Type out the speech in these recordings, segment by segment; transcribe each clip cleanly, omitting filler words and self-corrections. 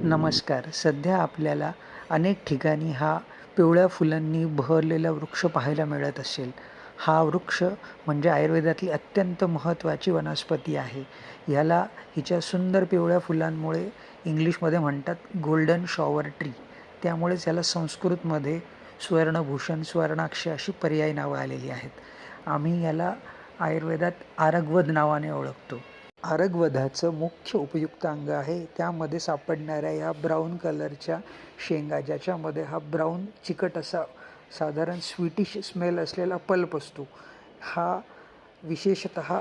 नमस्कार. सध्या आपल्याला अनेक ठिकाणी हा पिवळ्या फुलांनी बहरलेला वृक्ष पाहायला मिळत असेल. हा वृक्ष म्हणजे आयुर्वेदातली अत्यंत महत्त्वाची वनस्पती आहे. हिच्या सुंदर पिवळ्या फुलांमुळे इंग्लिशमध्ये म्हणतात गोल्डन शॉवर ट्री. त्यामुळेच याला संस्कृतमध्ये सुवर्णभूषण, सुवर्णाक्ष अशी पर्यायी नावं आलेली आहेत. आम्ही याला आयुर्वेदात आरगवद नावाने ओळखतो. आरगवदाचं मुख्य उपयुक्त अंग आहे त्यामध्ये सापडणाऱ्या या ब्राऊन कलरच्या शेंगा, ज्याच्यामध्ये हा ब्राऊन चिकट असा साधारण स्वीटिश स्मेल असलेला पल्प असतो. हा विशेषतः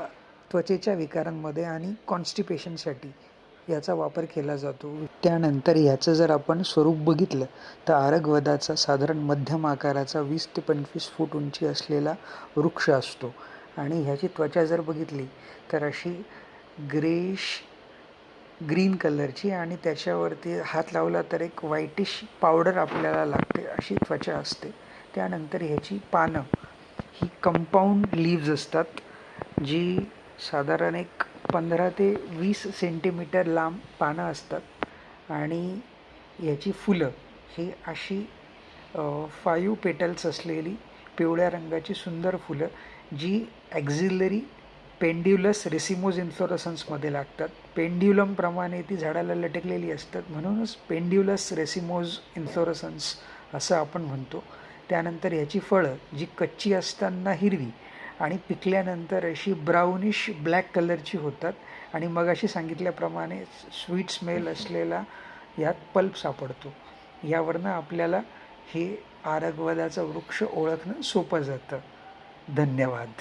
त्वचेच्या विकारांमध्ये आणि कॉन्स्टिपेशनसाठी याचा वापर केला जातो. त्यानंतर याचं जर आपण स्वरूप बघितलं तर आरगवदाचा साधारण मध्यम आकाराचा 20 ते 25 फूट उंची असलेला वृक्ष असतो आणि ह्याची त्वचा जर बघितली तर अशी ग्रीन कलरची आणि त्याच्यावरती हात लावला तर एक व्हाईटिश पावडर आपल्याला लागते अशी त्वचा असते. त्यानंतर ह्याची पानं ही कंपाऊंड लीव्ज असतात, जी साधारण एक 15 ते 20 सेंटीमीटर लांब पानं असतात आणि ह्याची फुलं ही अशी 5 पेटल्स असलेली पिवळ्या रंगाची सुंदर फुलं, जी ॲक्झिलरी पेंड्युलस रेसिमोज इन्फ्लोरसन्समध्ये लागतात. पेंड्युलमप्रमाणे ती झाडाला लटकलेली असतात, म्हणूनच पेंड्युलस रेसिमोज इन्फ्लोरसन्स असं आपण म्हणतो. त्यानंतर ह्याची फळं जी कच्ची असताना हिरवी आणि पिकल्यानंतर अशी ब्राउनिश ब्लॅक कलरची होतात आणि मगाशी सांगितल्याप्रमाणे स्वीट स्मेल असलेला यात पल्प सापडतो. यावरनं आपल्याला हे आरगवदाचं वृक्ष ओळखणं सोपं जातं. धन्यवाद.